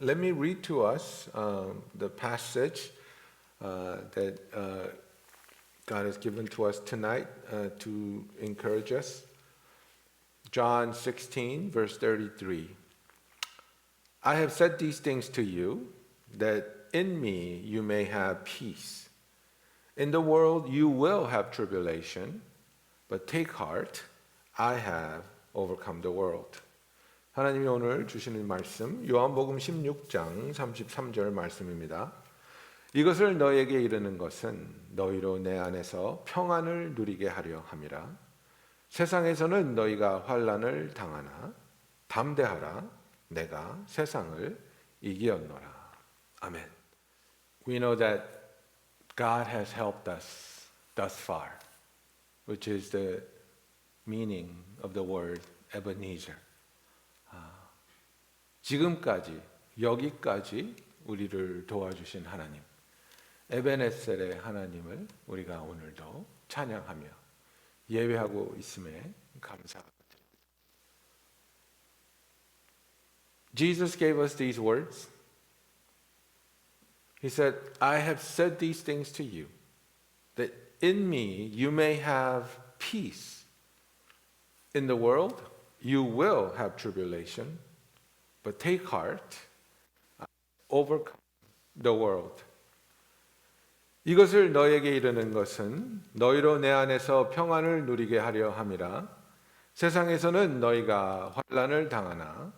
Let me read to us the passage that God has given to us tonight to encourage us. John 16, verse 33. I have said these things to you, that in me you may have peace. In the world you will have tribulation, but take heart, I have overcome the world. 하나님이 오늘 주시는 말씀, 요한복음 16장 33절 말씀입니다. 이것을 너에게 이르는 것은 너희로 내 안에서 평안을 누리게 하려 함이라. 세상에서는 너희가 환난을 당하나 담대하라. 내가 세상을 이기었노라. 아멘. We know that God has helped us thus far, which is the meaning of the word Ebenezer. 지금까지, 여기까지 우리를 도와주신 하나님, 에베네셀의 하나님을 우리가 오늘도 찬양하며 예배하고 있음에 감사합니다. Jesus gave us these words. He said, I have said these things to you, that in me you may have peace. In the world you will have tribulation, but take heart, overcome the world. 이것을 너에게 이르는 것은 너희로 내 안에서 평안을 누리게 하려 함이라. 세상에서는 너희가 환난을 당하나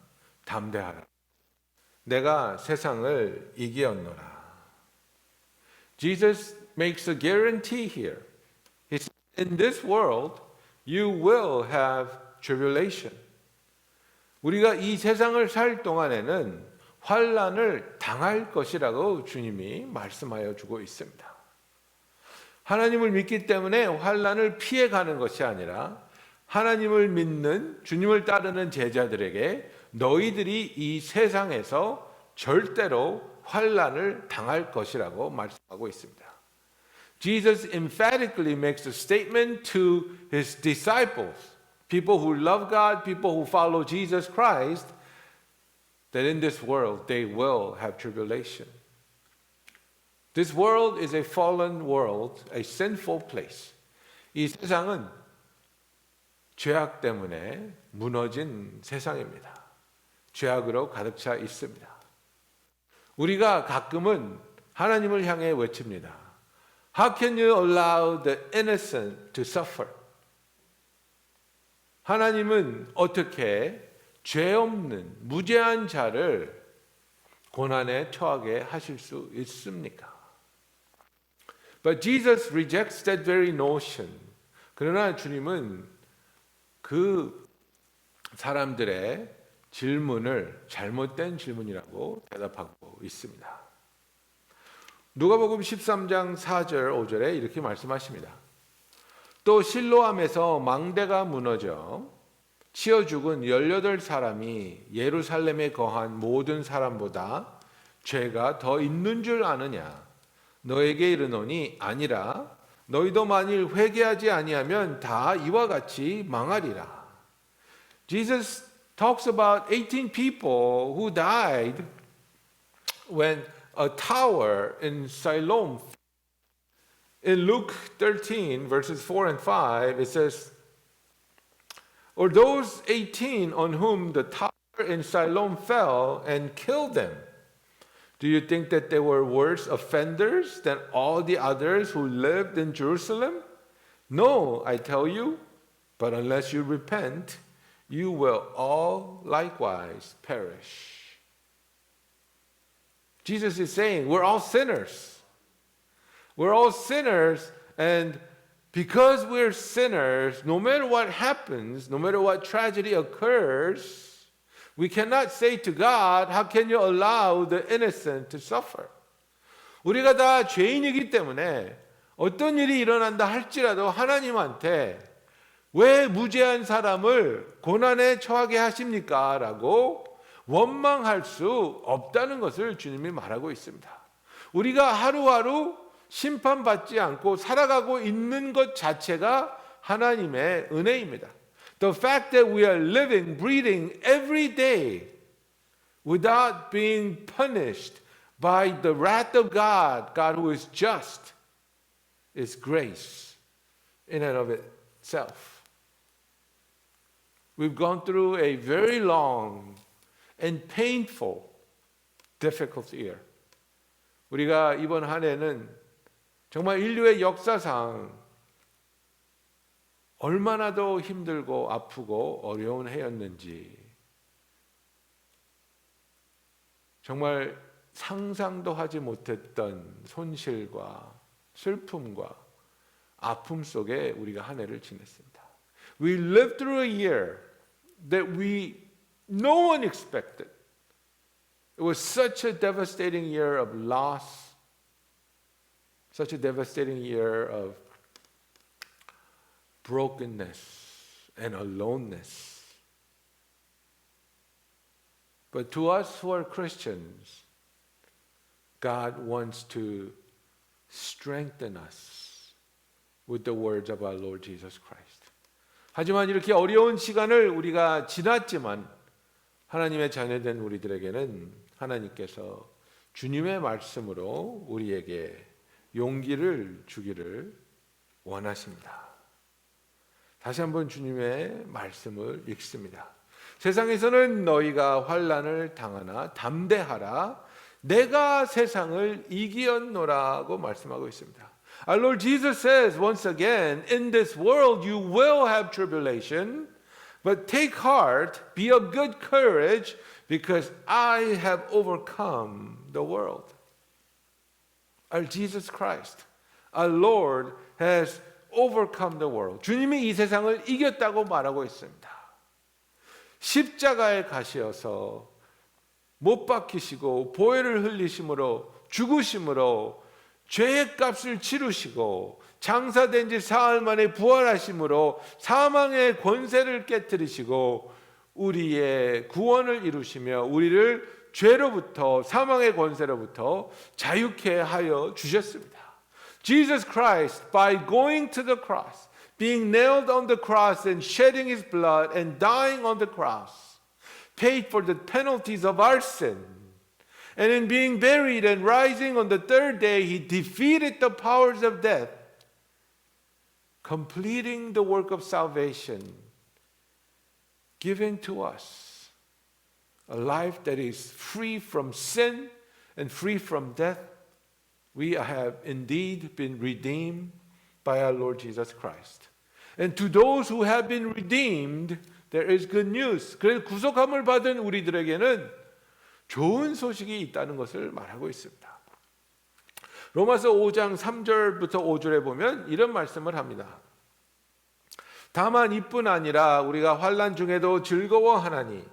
담대하라. 내가 세상을 이기었노라. Jesus makes a guarantee here. He said, in this world you will have tribulation. 우리가 이 세상을 살 동안에는 환난을 당할 것이라고 주님이 말씀하여 주고 있습니다. 하나님을 믿기 때문에 환난을 피해가는 것이 아니라 하나님을 믿는 주님을 따르는 제자들에게 너희들이 이 세상에서 절대로 환난을 당할 것이라고 말씀하고 있습니다. Jesus emphatically makes a statement to his disciples, people who love God, people who follow Jesus Christ, that in this world they will have tribulation. This world is a fallen world, a sinful place. 이 세상은 죄악 때문에 무너진 세상입니다. 죄악으로 가득 차 있습니다. 우리가 가끔은 하나님을 향해 외칩니다. How can you allow the innocent to suffer? 하나님은 어떻게 죄 없는 무죄한 자를 고난에 처하게 하실 수 있습니까? But Jesus rejects that very notion. 그러나 주님은 그 사람들의 질문을 잘못된 질문이라고 대답하고 있습니다. 누가복음 13장 4절 5절에 이렇게 말씀하십니다. 또 실로암에서 망대가 무너져 치어 죽은 18사람이 예루살렘에 거한 모든 사람보다 죄가 더 있는 줄 아느냐? 너에게 이르노니 아니라 너희도 만일 회개하지 아니하면 다 이와 같이 망하리라. Jesus talks about 18 people who died when a tower in Siloam. In Luke 13 verses 4 and 5 it says, or those 18 on whom the tower in Siloam fell and killed them. Do you think that they were worse offenders than all the others who lived in Jerusalem? No, I tell you, but unless you repent, you will all likewise perish. Jesus is saying, we're all sinners. We're all sinners, and because we're sinners, no matter what happens, no matter what tragedy occurs, we cannot say to God, how can you allow the innocent to suffer? 우리가 다 죄인이기 때문에 어떤 일이 일어난다 할지라도 하나님한테 왜 무죄한 사람을 고난에 처하게 하십니까? 라고 원망할 수 없다는 것을 주님이 말하고 있습니다. 우리가 하루하루 심판받지 않고 살아가고 있는 것 자체가 하나님의 은혜입니다. The fact that we are living, breathing every day without being punished by the wrath of God, God who is just, is grace in and of itself. We've gone through a very long and painful, difficult year. 우리가 이번 한 해는 정말 인류의 역사상 얼마나 더 힘들고 아프고 어려운 해였는지 정말 상상도 하지 못했던 손실과 슬픔과 아픔 속에 우리가 한 해를 지냈습니다. We lived through a year that no one expected. It was such a devastating year of loss, such a devastating year of brokenness and aloneness. But to us who are Christians, God wants to strengthen us with the words of our Lord Jesus Christ. 하지만 이렇게 어려운 시간을 우리가 지났지만 하나님의 자녀된 우리들에게는 하나님께서 주님의 말씀으로 우리에게 용기를 주기를 원하십니다. 다시 한번 주님의 말씀을 읽습니다. 세상에서는 너희가 환난을 당하나 담대하라. 내가 세상을 이기었노라고 말씀하고 있습니다. Our Lord Jesus says once again, in this world you will have tribulation, but take heart, be of good courage, because I have overcome the world. Our Jesus Christ, our Lord, has overcome the world. 주님이 이 세상을 이겼다고 말하고 있습니다. 십자가에 가시어서 못 박히시고 보혈을 흘리심으로 죽으심으로 죄의 값을 치르시고 장사된 지 사흘 만에 부활하심으로 사망의 권세를 깨뜨리시고 우리의 구원을 이루시며 우리를 죄로부터 사망의 권세로부터 자유케 하여 주셨습니다. Jesus Christ, by going to the cross, being nailed on the cross and shedding his blood and dying on the cross, paid for the penalties of our sin. And in being buried and rising on the third day, he defeated the powers of death, completing the work of salvation, giving to us a life that is free from sin and free from death. We have indeed been redeemed by our Lord Jesus Christ. And to those who have been redeemed, there is good news. 그래서 구속함을 받은 우리들에게는 좋은 소식이 있다는 것을 말하고 있습니다. 로마서 5장 3절부터 5절에 보면 이런 말씀을 합니다. 다만 이뿐 아니라 우리가 환난 중에도 즐거워하나니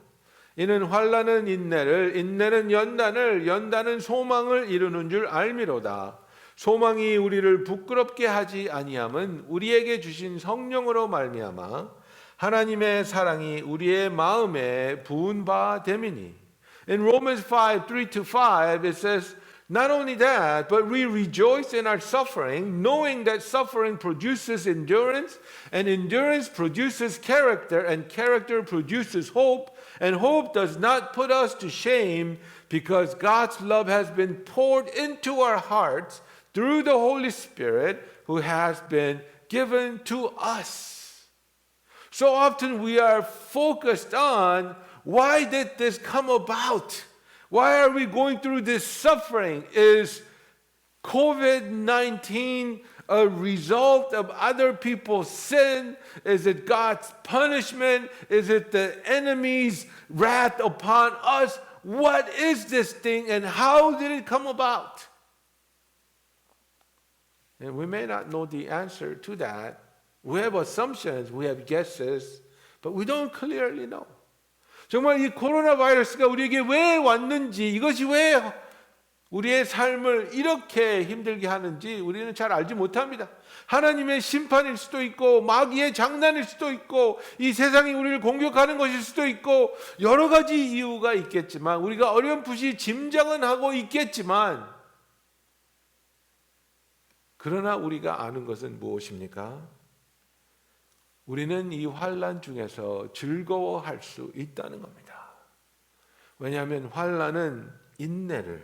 이는 환난은 인내를, 인내는 연단을, 연단은 소망을 이루는 줄 알미로다. 소망이 우리를 부끄럽게 하지 아니함은 우리에게 주신 성령으로 말미암아 하나님의 사랑이 우리의 마음에 부은 바 됨이니. In Romans 5, 3-5, it says, not only that, but we rejoice in our suffering, knowing that suffering produces endurance, and endurance produces character, and character produces hope, and hope does not put us to shame, because God's love has been poured into our hearts through the Holy Spirit who has been given to us. So often we are focused on why did this come about? Why are we going through this suffering? Is COVID-19 a result of other people's sin? Is it God's punishment? Is it the enemy's wrath upon us? What is this thing and how did it come about? And we may not know the answer to that. We have assumptions, we have guesses, but we don't clearly know. 정말 이 코로나 바이러스가 우리에게 왜 왔는지, 이것이 왜 우리의 삶을 이렇게 힘들게 하는지 우리는 잘 알지 못합니다. 하나님의 심판일 수도 있고 마귀의 장난일 수도 있고 이 세상이 우리를 공격하는 것일 수도 있고 여러 가지 이유가 있겠지만 우리가 어렴풋이 짐작은 하고 있겠지만 그러나 우리가 아는 것은 무엇입니까? 우리는 이 환난 중에서 즐거워할 수 있다는 겁니다. 왜냐하면 환난은 인내를,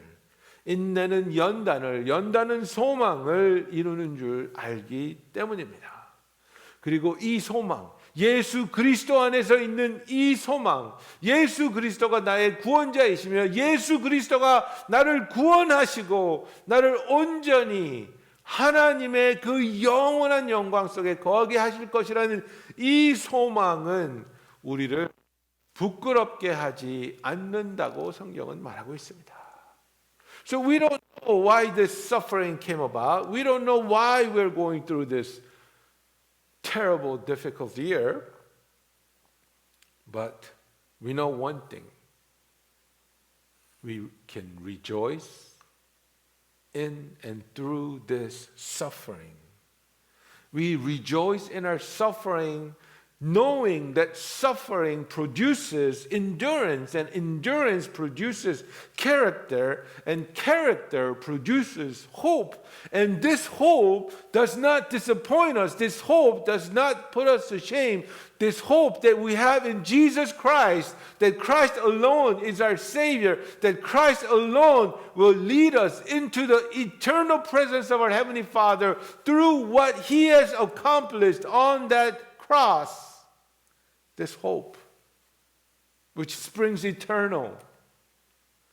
인내는 연단을, 연단은 소망을 이루는 줄 알기 때문입니다. 그리고 이 소망, 예수 그리스도 안에서 있는 이 소망, 예수 그리스도가 나의 구원자이시며 예수 그리스도가 나를 구원하시고 나를 온전히 하나님의 그 영원한 영광 속에 거하게 하실 것이라는 이 소망은 우리를 부끄럽게 하지 않는다고 성경은 말하고 있습니다. So we don't know why this suffering came about. We don't know why we're going through this terrible, difficult year. But we know one thing. We can rejoice in and through this suffering. We rejoice in our suffering, knowing that suffering produces endurance, and endurance produces character, and character produces hope. And this hope does not disappoint us. This hope does not put us to shame. This hope that we have in Jesus Christ, that Christ alone is our Savior, that Christ alone will lead us into the eternal presence of our Heavenly Father through what He has accomplished on that cross. This hope, which springs eternal,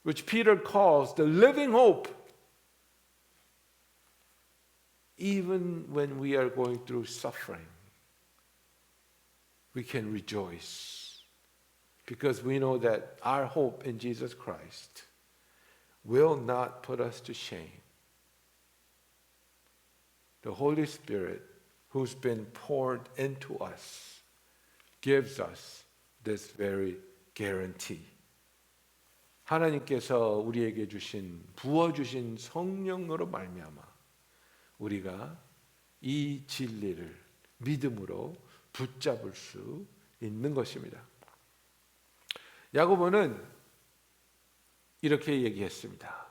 which Peter calls the living hope, even when we are going through suffering, we can rejoice because we know that our hope in Jesus Christ will not put us to shame. The Holy Spirit, who's been poured into us, gives us this very guarantee. 하나님께서 우리에게 부어주신 성령으로 말미암아 우리가 이 진리를 믿음으로 붙잡을 수 있는 것입니다. 야고보는 이렇게 얘기했습니다.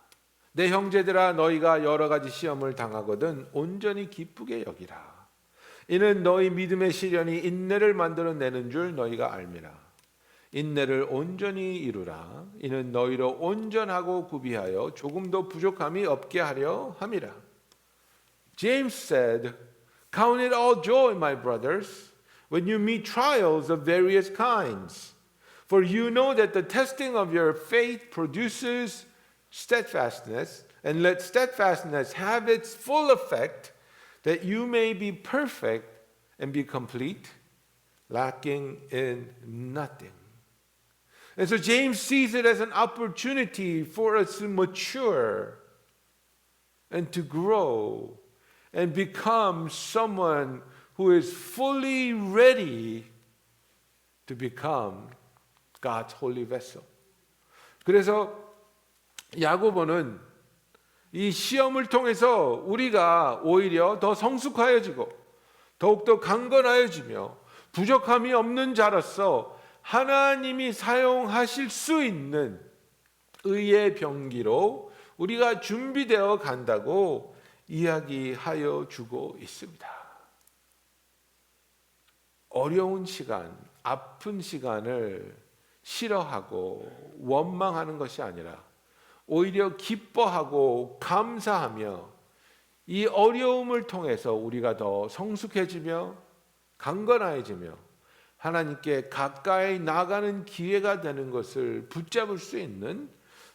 내 형제들아, 너희가 여러 가지 시험을 당하거든 온전히 기쁘게 여기라. 이는 너희 믿음의 시련이 인내를 만들어내는 줄 너희가 알미라. 인내를 온전히 이루라. 이는 너희로 온전하고 구비하여 조금도 부족함이 없게 하려 함이라. James said, Count it all joy, my brothers, when you meet trials of various kinds. For you know that the testing of your faith produces steadfastness, and let steadfastness have its full effect, that you may be perfect and be complete, lacking in nothing. And so James sees it as an opportunity for us to mature and to grow and become someone who is fully ready to become God's holy vessel. 그래서 야고보는 이 시험을 통해서 우리가 오히려 더 성숙하여지고 더욱더 강건하여지며 부족함이 없는 자로서 하나님이 사용하실 수 있는 의의 병기로 우리가 준비되어 간다고 이야기하여 주고 있습니다. 어려운 시간, 아픈 시간을 싫어하고 원망하는 것이 아니라 오히려 기뻐하고 감사하며 이 어려움을 통해서 우리가 더 성숙해지며 강건해지며 하나님께 가까이 나가는 기회가 되는 것을 붙잡을 수 있는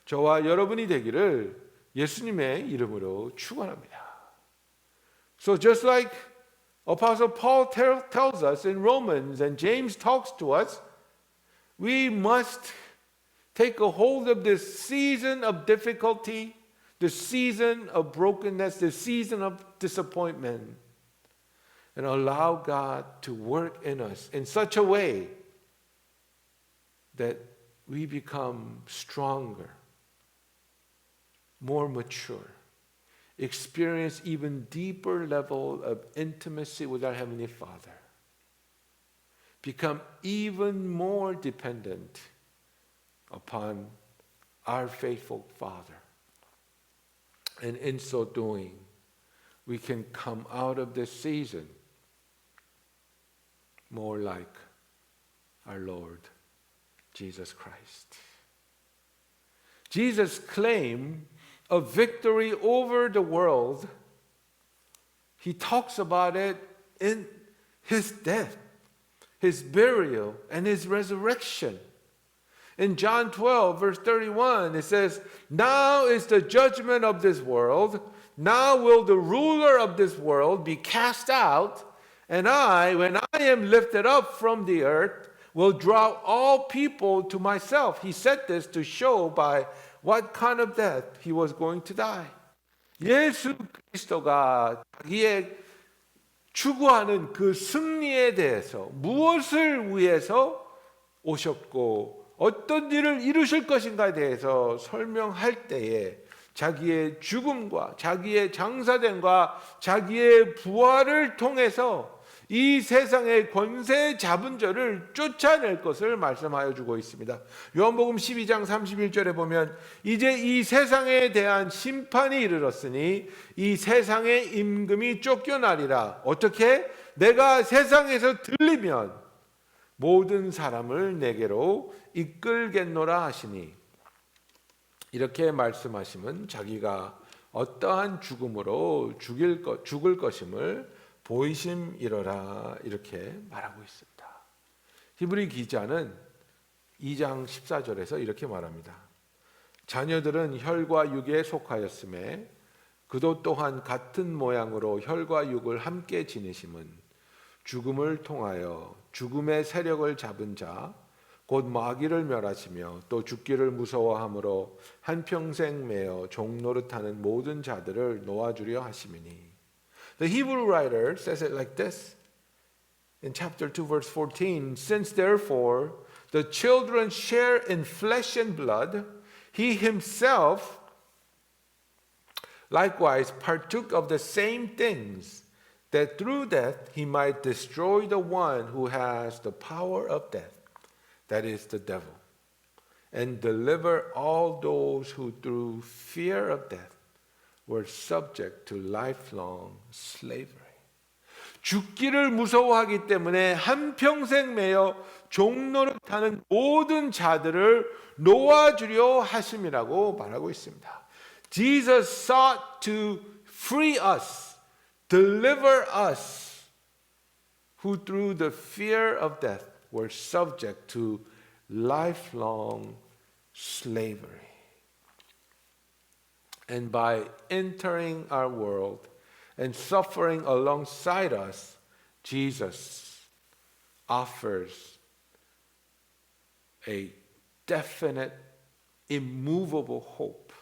저와 여러분이 되기를 예수님의 이름으로 축원합니다. So just like Apostle Paul tells us in Romans and James talks to us, we must take a hold of this season of difficulty, the season of brokenness, the season of disappointment, and allow God to work in us in such a way that we become stronger, more mature, experience even deeper level of intimacy with our Heavenly Father, become even more dependent upon our faithful Father. And in so doing, we can come out of this season more like our Lord Jesus Christ. Jesus' claim of victory over the world, he talks about it in his death, his burial, and his resurrection. In John 12, verse 31, it says, "Now is the judgment of this world. Now will the ruler of this world be cast out, and I, when I am lifted up from the earth, will draw all people to myself." He said this to show by what kind of death he was going to die. 예수 그리스도가 자기의 추구하는 그 승리에 대해서 무엇을 위해서 오셨고 어떤 일을 이루실 것인가에 대해서 설명할 때에 자기의 죽음과 자기의 장사됨과 자기의 부활을 통해서 이 세상의 권세 잡은 자를 쫓아낼 것을 말씀하여 주고 있습니다. 요한복음 12장 31절에 보면 이제 이 세상에 대한 심판이 이르렀으니 이 세상의 임금이 쫓겨나리라. 어떻게? 내가 세상에서 들리면 모든 사람을 내게로 이끌겠노라 하시니, 이렇게 말씀하시면 자기가 어떠한 죽음으로 죽을 것임을 보이심이로라, 이렇게 말하고 있습니다. 히브리 기자는 2장 14절에서 이렇게 말합니다. 자녀들은 혈과 육에 속하였음에 그도 또한 같은 모양으로 혈과 육을 함께 지니심은 죽음을 통하여 죽음의 세력을 잡은 자 곧 마귀를 멸하시며 또 죽기를 무서워함으로 한평생 매어 종노릇하는 모든 자들을 놓아주려 하심이니. The Hebrew writer says it like this in chapter 2 verse 14, "Since therefore the children share in flesh and blood, he himself likewise partook of the same things, that through death he might destroy the one who has the power of death, that is the devil, and deliver all those who through fear of death were subject to lifelong slavery." 죽기를 무서워하기 때문에 한평생 매여 종노릇하는 모든 자들을 놓아주려 하심이라고 말하고 있습니다. Jesus sought to free us, deliver us, who through the fear of death were subject to lifelong slavery. And by entering our world and suffering alongside us, Jesus offers a definite, immovable hope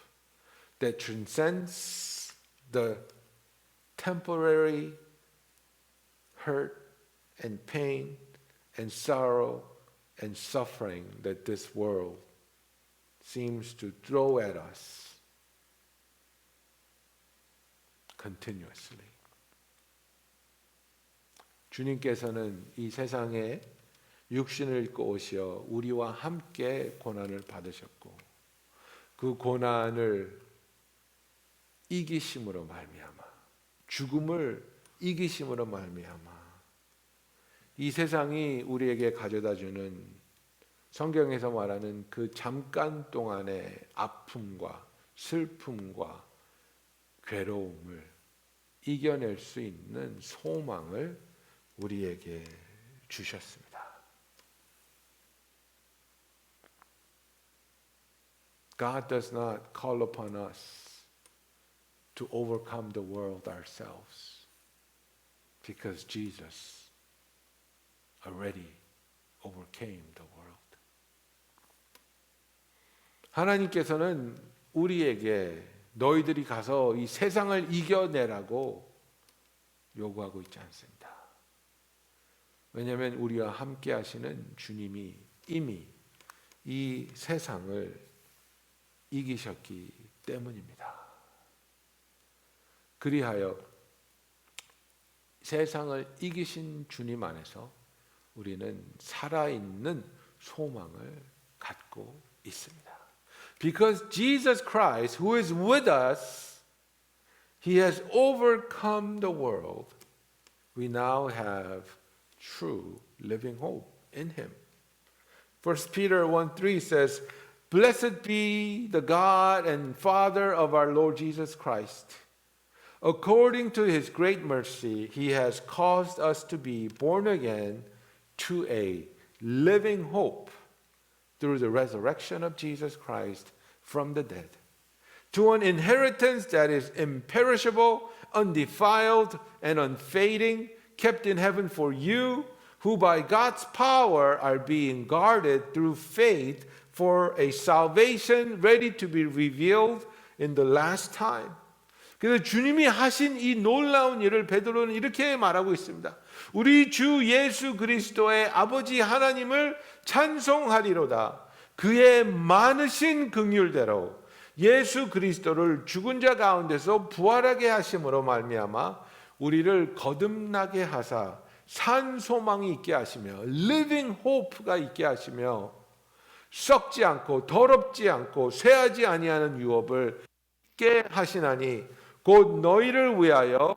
that transcends the temporary hurt and pain and sorrow and suffering that this world seems to throw at us continuously. 주님께서는 이 세상에 육신을 입고 오시어 우리와 함께 고난을 받으셨고 그 고난을 이기심으로 말미암아, 죽음을 이기심으로 말미암아 이 세상이 우리에게 가져다주는 성경에서 말하는 그 잠깐 동안의 아픔과 슬픔과 괴로움을 이겨낼 수 있는 소망을 우리에게 주셨습니다. God does not call upon us to overcome the world ourselves, because Jesus already overcame the world. 하나님께서는 우리에게 너희들이 가서 이 세상을 이겨내라고 요구하고 있지 않습니다. 왜냐하면 우리와 함께 하시는 주님이 이미 이 세상을 이기셨기 때문입니다. 그리하여 세상을 이기신 주님 안에서 우리는 살아있는 소망을 갖고 있습니다. Because Jesus Christ, who is with us, He has overcome the world. We now have true living hope in Him. 1 Peter 1:3 says, Blessed be the God and Father of our Lord Jesus Christ. According to his great mercy, he has caused us to be born again to a living hope through the resurrection of Jesus Christ from the dead, to an inheritance that is imperishable, undefiled, and unfading, kept in heaven for you, who by God's power are being guarded through faith for a salvation ready to be revealed in the last time. 그래서 주님이 하신 이 놀라운 일을 베드로는 이렇게 말하고 있습니다. 우리 주 예수 그리스도의 아버지 하나님을 찬송하리로다. 그의 많으신 긍휼대로 예수 그리스도를 죽은 자 가운데서 부활하게 하심으로 말미암아 우리를 거듭나게 하사 산 소망이 있게 하시며 living hope가 있게 하시며 썩지 않고 더럽지 않고 쇠하지 아니하는 유업을 있게 하시나니 곧 너희를 위하여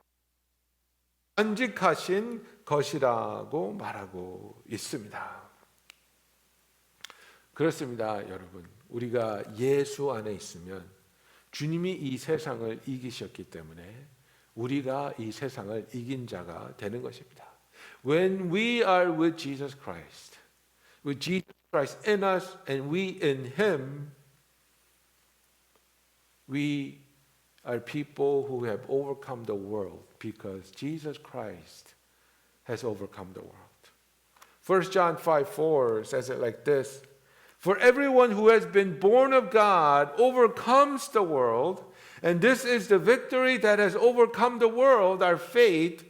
간직하신 것이라고 말하고 있습니다. 그렇습니다, 여러분. 우리가 예수 안에 있으면 주님이 이 세상을 이기셨기 때문에 우리가 이 세상을 이긴 자가 되는 것입니다. When we are with Jesus Christ in us and we in Him, we are people who have overcome the world because Jesus Christ has overcome the world. 1 John 5:4 says it like this. For everyone who has been born of God overcomes the world, and this is the victory that has overcome the world, our faith.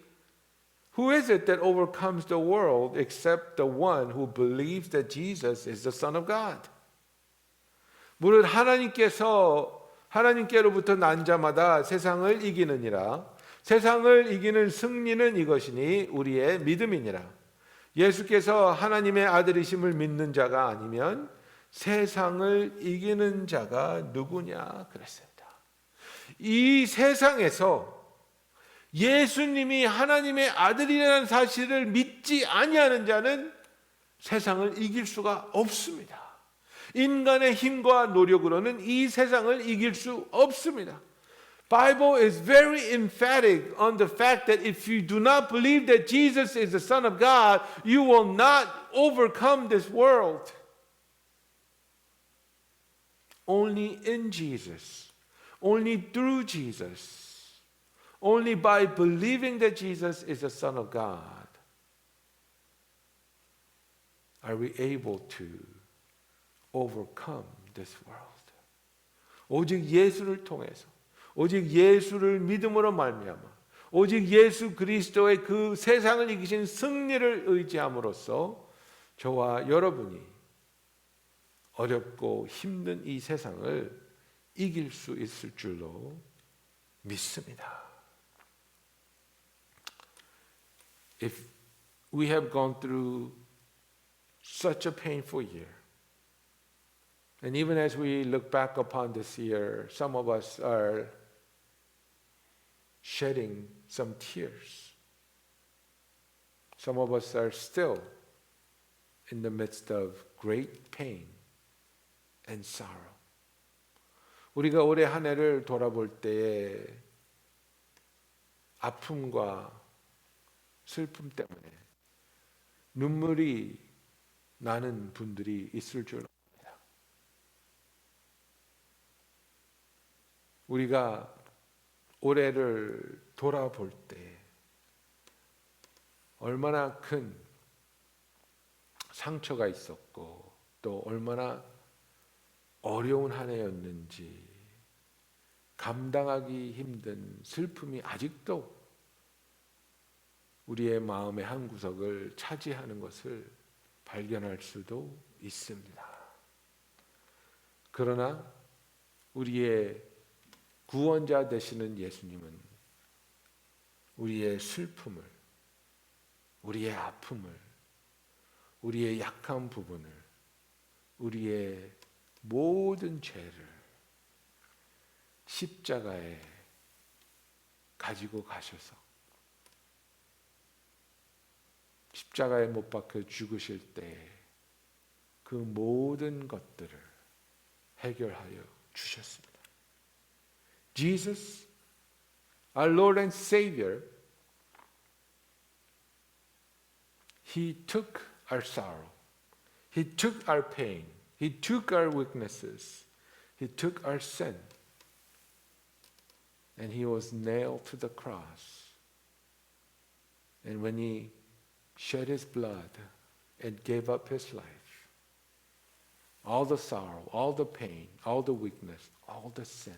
Who is it that overcomes the world except the one who believes that Jesus is the Son of God? 무릇 하나님께로부터 난 자마다 세상을 이기느니라. 세상을 이기는 승리는 이것이니 우리의 믿음이니라. 예수께서 하나님의 아들이심을 믿는 자가 아니면 세상을 이기는 자가 누구냐 그랬습니다. 이 세상에서 예수님이 하나님의 아들이라는 사실을 믿지 아니하는 자는 세상을 이길 수가 없습니다. 인간의 힘과 노력으로는 이 세상을 이길 수 없습니다. Bible is very emphatic on the fact that if you do not believe that Jesus is the Son of God, you will not overcome this world. Only in Jesus, only through Jesus, only by believing that Jesus is the Son of God, are we able to overcome this world. 오직 예수를 통해서, 오직 예수를 믿음으로 말미암아, 오직 예수 그리스도의 그 세상을 이기신 승리를 의지함으로써 저와 여러분이 어렵고 힘든 이 세상을 이길 수 있을 줄로 믿습니다. If we have gone through such a painful year, and even as we look back upon this year, some of us are shedding some tears. Some of us are still in the midst of great pain and sorrow. 우리가 올해 한 해를 돌아볼 때에 아픔과 슬픔 때문에 눈물이 나는 분들이 있을 줄 압니다. 우리가 올해를 돌아볼 때 얼마나 큰 상처가 있었고 또 얼마나 어려운 한 해였는지 감당하기 힘든 슬픔이 아직도 우리의 마음의 한 구석을 차지하는 것을 발견할 수도 있습니다. 그러나 우리의 구원자 되시는 예수님은 우리의 슬픔을, 우리의 아픔을, 우리의 약한 부분을, 우리의 모든 죄를 십자가에 가지고 가셔서 십자가에 못 박혀 죽으실 때 그 모든 것들을 해결하여 주셨습니다. Jesus, our Lord and Savior, He took our sorrow. He took our pain. He took our weaknesses. He took our sin. And He was nailed to the cross. And when He shed His blood and gave up His life, all the sorrow, all the pain, all the weakness, all the sin,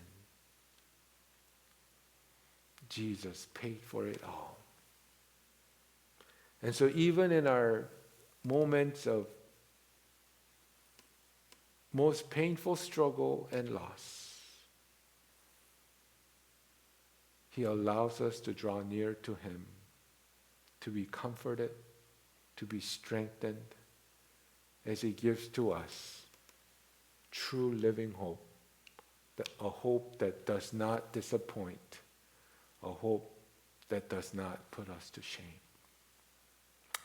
Jesus paid for it all. And so even in our moments of most painful struggle and loss, He allows us to draw near to Him, to be comforted, to be strengthened, as He gives to us true living hope, a hope that does not disappoint, a hope that does not put us to shame.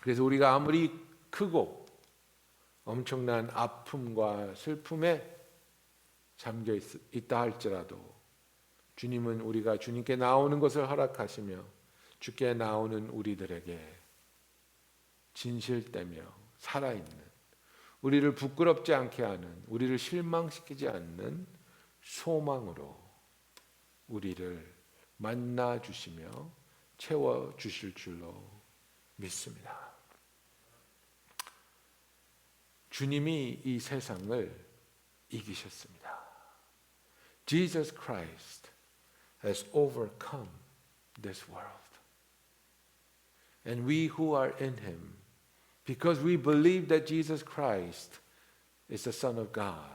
그래서 우리가 아무리 크고 엄청난 아픔과 슬픔에 잠겨 있다 할지라도 주님은 우리가 주님께 나오는 것을 허락하시며 주께 나오는 우리들에게 진실되며 살아있는, 우리를 부끄럽지 않게 하는, 우리를 실망시키지 않는 소망으로 우리를 만나 주시며 채워 주실 줄로 믿습니다. 주님이 이 세상을 이기셨습니다. Jesus Christ has overcome this world. And we who are in Him, because we believe that Jesus Christ is the Son of God,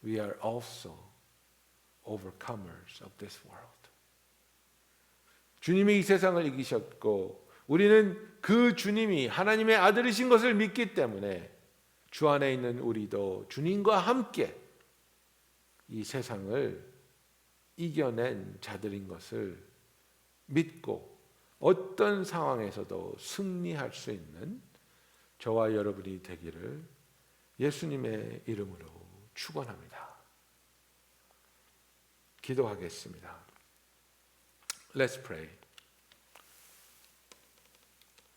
we are also overcomers of this world. 주님이 이 세상을 이기셨고 우리는 그 주님이 하나님의 아들이신 것을 믿기 때문에 주 안에 있는 우리도 주님과 함께 이 세상을 이겨낸 자들인 것을 믿고 어떤 상황에서도 승리할 수 있는 저와 여러분이 되기를 예수님의 이름으로 축원합니다. 기도하겠습니다. Let's pray.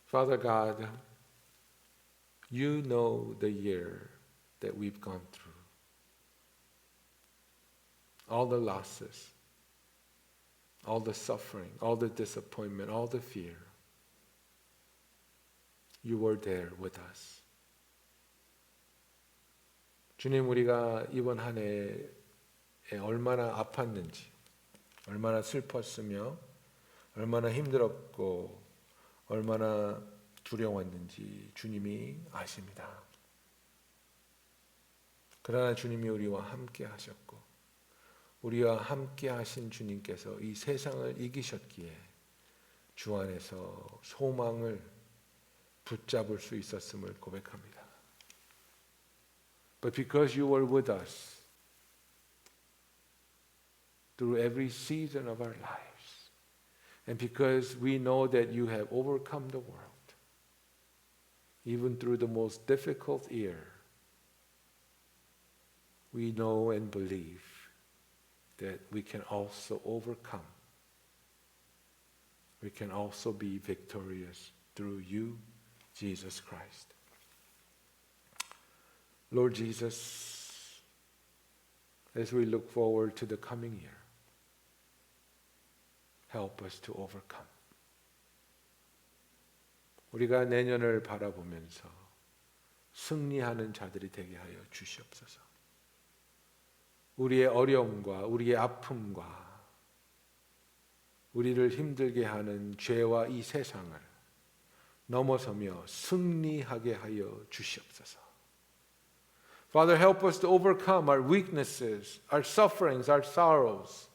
Father God, You know the year that we've gone through. All the losses, all the suffering, all the disappointment, all the fear. You were there with us. 주님, 우리가 이번 한 해에 얼마나 아팠는지, 얼마나 슬펐으며, 얼마나 힘들었고, 얼마나 두려웠는지 주님이 아십니다. 그러나 주님이 우리와 함께 하셨고, 우리와 함께 하신 주님께서 이 세상을 이기셨기에 주 안에서 소망을 붙잡을 수 있었음을 고백합니다. But because you were with us through every season of our lives, and because we know that you have overcome the world, even through the most difficult year, we know and believe that we can also overcome. We can also be victorious through you, Jesus Christ. Lord Jesus, as we look forward to the coming year, help us to overcome. 우리가 내년을 바라보면서 승리하는 자들이 되게 하여 주시옵소서. 우리의 어려움과 우리의 아픔과 우리를 힘들게 하는 죄와 이 세상을 넘어서며 승리하게 하여 주시옵소서. Father, help us to overcome our weaknesses, our sufferings, our sorrows,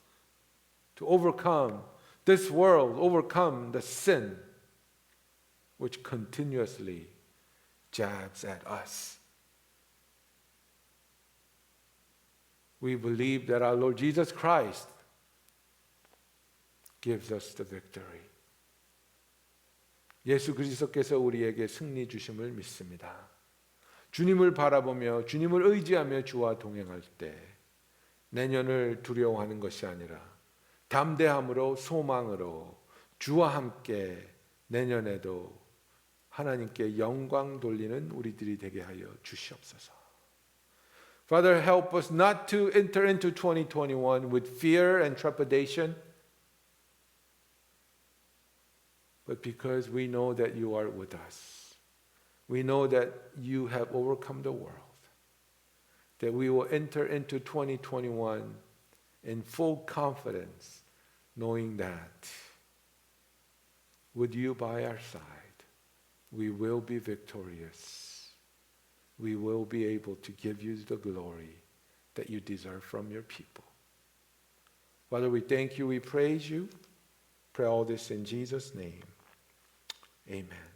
to overcome this world, overcome the sin which continuously jabs at us. We believe that our Lord Jesus Christ gives us the victory. 예수 그리스도께서 우리에게 승리 주심을 믿습니다. 주님을 바라보며 주님을 의지하며 주와 동행할 때 내년을 두려워하는 것이 아니라 담대함으로 소망으로 주와 함께 내년에도 하나님께 영광 돌리는 우리들이 되게 하여 주시옵소서. Father, help us not to enter into 2021 with fear and trepidation, but because we know that you are with us. We know that you have overcome the world. That we will enter into 2021 in full confidence, knowing that with you by our side, we will be victorious. We will be able to give you the glory that you deserve from your people. Father, we thank you, we praise you. Pray all this in Jesus' name. Amen.